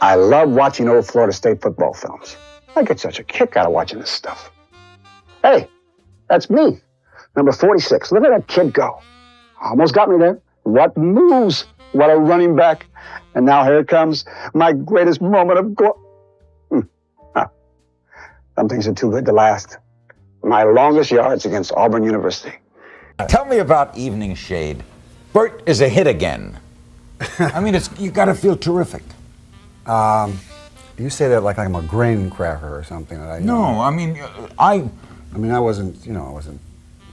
I love watching old Florida State football films. I get such a kick out of watching this stuff. Hey, that's me, number 46. Look at that kid go. Almost got me there. What moves? What a running back. And now here comes my greatest moment of Some things are too good to last. My longest yards against Auburn University. Tell me about Evening Shade. Burt is a hit again. I mean, you got to feel terrific. You say that like I'm a grain cracker or something. That I wasn't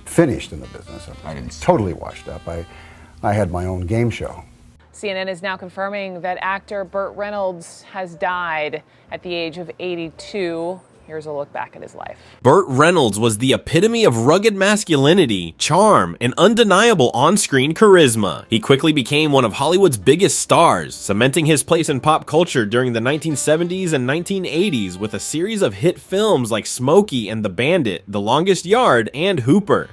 finished in the business. I didn't totally washed up. I had my own game show. CNN is now confirming that actor Burt Reynolds has died at the age of 82. Here's a look back at his life. Burt Reynolds was the epitome of rugged masculinity, charm, and undeniable on-screen charisma. He quickly became one of Hollywood's biggest stars, cementing his place in pop culture during the 1970s and 1980s with a series of hit films like Smokey and the Bandit, The Longest Yard, and Hooper.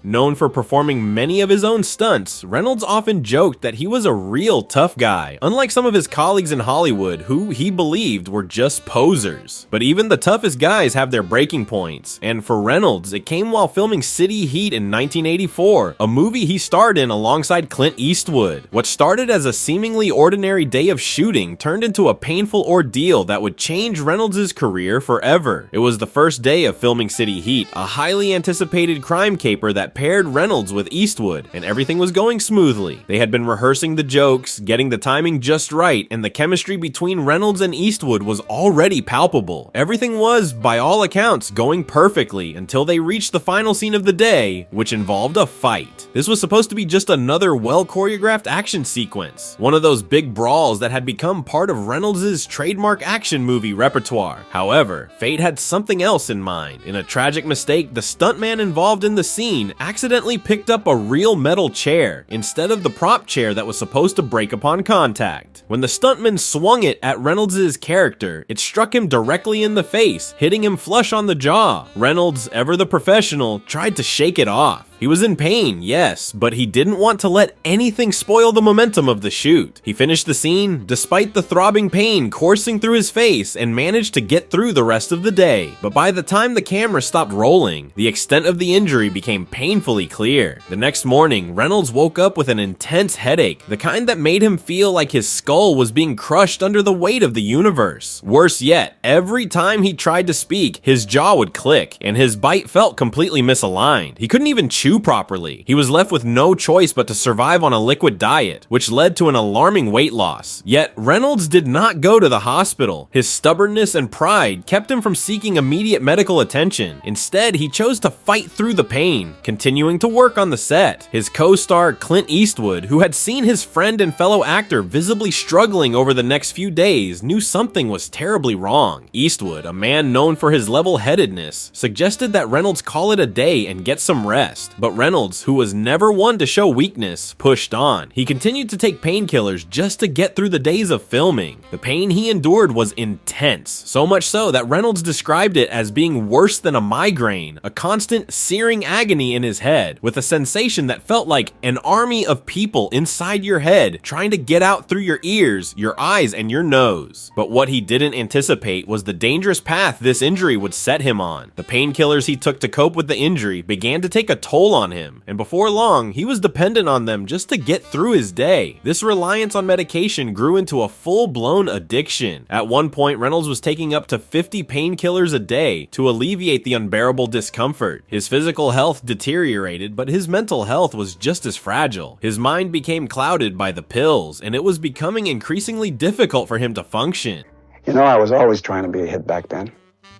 Known for performing many of his own stunts, Reynolds often joked that he was a real tough guy, unlike some of his colleagues in Hollywood who he believed were just posers. But even the toughest guys have their breaking points, and for Reynolds, it came while filming City Heat in 1984, a movie he starred in alongside Clint Eastwood. What started as a seemingly ordinary day of shooting turned into a painful ordeal that would change Reynolds' career forever. It was the first day of filming City Heat, a highly anticipated crime caper that paired Reynolds with Eastwood, and everything was going smoothly. They had been rehearsing the jokes, getting the timing just right, and the chemistry between Reynolds and Eastwood was already palpable. Everything was, by all accounts, going perfectly until they reached the final scene of the day, which involved a fight. This was supposed to be just another well-choreographed action sequence, one of those big brawls that had become part of Reynolds' trademark action movie repertoire. However, fate had something else in mind. In a tragic mistake, the stuntman involved in the scene accidentally picked up a real metal chair instead of the prop chair that was supposed to break upon contact. When the stuntman swung it at Reynolds' character, it struck him directly in the face, hitting him flush on the jaw. Reynolds, ever the professional, tried to shake it off. He was in pain, yes, but he didn't want to let anything spoil the momentum of the shoot. He finished the scene despite the throbbing pain coursing through his face and managed to get through the rest of the day. But by the time the camera stopped rolling, the extent of the injury became painfully clear. The next morning, Reynolds woke up with an intense headache, the kind that made him feel like his skull was being crushed under the weight of the universe. Worse yet, every time he tried to speak, his jaw would click, and his bite felt completely misaligned. He couldn't even chew properly. He was left with no choice but to survive on a liquid diet, which led to an alarming weight loss. Yet, Reynolds did not go to the hospital. His stubbornness and pride kept him from seeking immediate medical attention. Instead, he chose to fight through the pain, continuing to work on the set. His co-star Clint Eastwood, who had seen his friend and fellow actor visibly struggling over the next few days, knew something was terribly wrong. Eastwood, a man known for his level-headedness, suggested that Reynolds call it a day and get some rest. But Reynolds, who was never one to show weakness, pushed on. He continued to take painkillers just to get through the days of filming. The pain he endured was intense, so much so that Reynolds described it as being worse than a migraine, a constant searing agony in his head, with a sensation that felt like an army of people inside your head trying to get out through your ears, your eyes, and your nose. But what he didn't anticipate was the dangerous path this injury would set him on. The painkillers he took to cope with the injury began to take a toll on him, and before long, he was dependent on them just to get through his day. This reliance on medication grew into a full-blown addiction. At one point, Reynolds was taking up to 50 painkillers a day to alleviate the unbearable discomfort. His physical health deteriorated, but his mental health was just as fragile. His mind became clouded by the pills, and it was becoming increasingly difficult for him to function. You know, I was always trying to be a hit back then.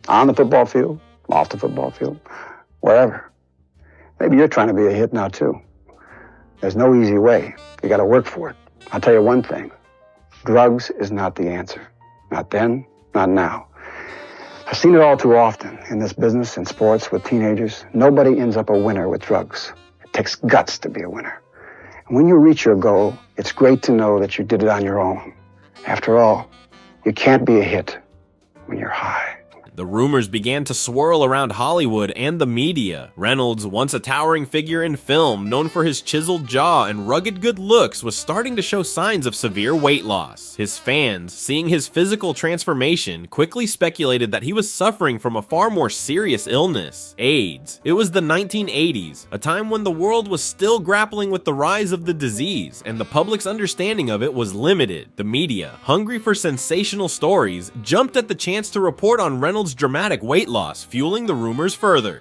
On the football field, off the football field, wherever. Maybe you're trying to be a hit now, too. There's no easy way. You got to work for it. I'll tell you one thing. Drugs is not the answer. Not then, not now. I've seen it all too often in this business and sports with teenagers. Nobody ends up a winner with drugs. It takes guts to be a winner. And when you reach your goal, it's great to know that you did it on your own. After all, you can't be a hit when you're high. The rumors began to swirl around Hollywood and the media. Reynolds, once a towering figure in film, known for his chiseled jaw and rugged good looks, was starting to show signs of severe weight loss. His fans, seeing his physical transformation, quickly speculated that he was suffering from a far more serious illness: AIDS. It was the 1980s, a time when the world was still grappling with the rise of the disease, and the public's understanding of it was limited. The media, hungry for sensational stories, jumped at the chance to report on Reynolds' dramatic weight loss, fueling the rumors further.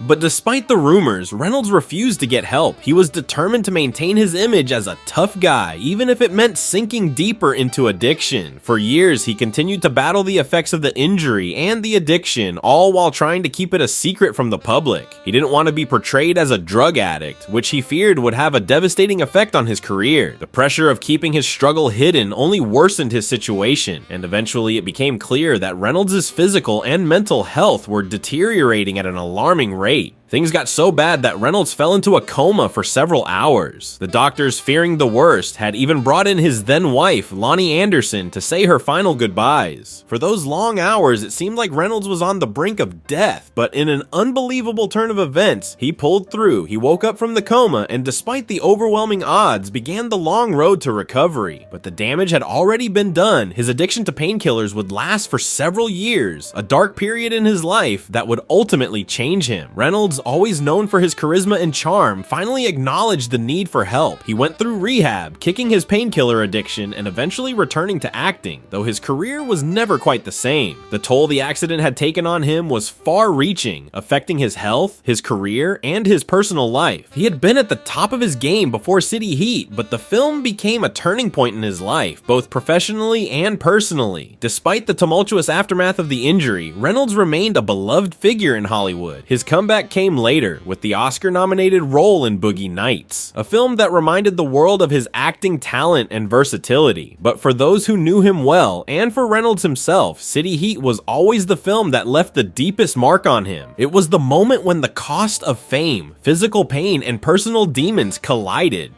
But despite the rumors, Reynolds refused to get help. He was determined to maintain his image as a tough guy, even if it meant sinking deeper into addiction. For years, he continued to battle the effects of the injury and the addiction, all while trying to keep it a secret from the public. He didn't want to be portrayed as a drug addict, which he feared would have a devastating effect on his career. The pressure of keeping his struggle hidden only worsened his situation, and eventually it became clear that Reynolds' physical and mental health were deteriorating at an alarming rate. Things got so bad that Reynolds fell into a coma for several hours. The doctors, fearing the worst, had even brought in his then wife, Lonnie Anderson, to say her final goodbyes. For those long hours, it seemed like Reynolds was on the brink of death, but in an unbelievable turn of events, he pulled through. He woke up from the coma, and despite the overwhelming odds, began the long road to recovery. But the damage had already been done. His addiction to painkillers would last for several years, a dark period in his life that would ultimately change him. Reynolds, always known for his charisma and charm, finally acknowledged the need for help. He went through rehab, kicking his painkiller addiction and eventually returning to acting, though his career was never quite the same. The toll the accident had taken on him was far-reaching, affecting his health, his career, and his personal life. He had been at the top of his game before City Heat, but the film became a turning point in his life, both professionally and personally. Despite the tumultuous aftermath of the injury, Reynolds remained a beloved figure in Hollywood. His comeback came later with the Oscar-nominated role in Boogie Nights, a film that reminded the world of his acting talent and versatility. But for those who knew him well, and for Reynolds himself, City Heat was always the film that left the deepest mark on him. It was the moment when the cost of fame, physical pain, and personal demons collided.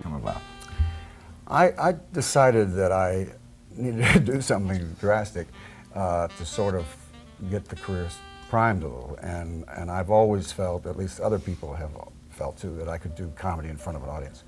I decided that I needed to do something drastic to sort of get the career primed a little, and I've always felt, at least other people have felt too, that I could do comedy in front of an audience.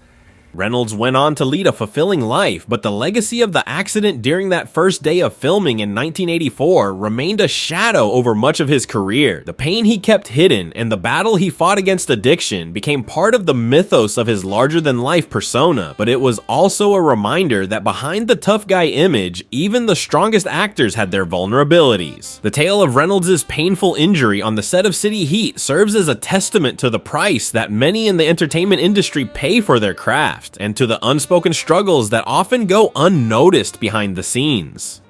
Reynolds went on to lead a fulfilling life, but the legacy of the accident during that first day of filming in 1984 remained a shadow over much of his career. The pain he kept hidden and the battle he fought against addiction became part of the mythos of his larger-than-life persona, but it was also a reminder that behind the tough guy image, even the strongest actors had their vulnerabilities. The tale of Reynolds' painful injury on the set of City Heat serves as a testament to the price that many in the entertainment industry pay for their craft, and to the unspoken struggles that often go unnoticed behind the scenes.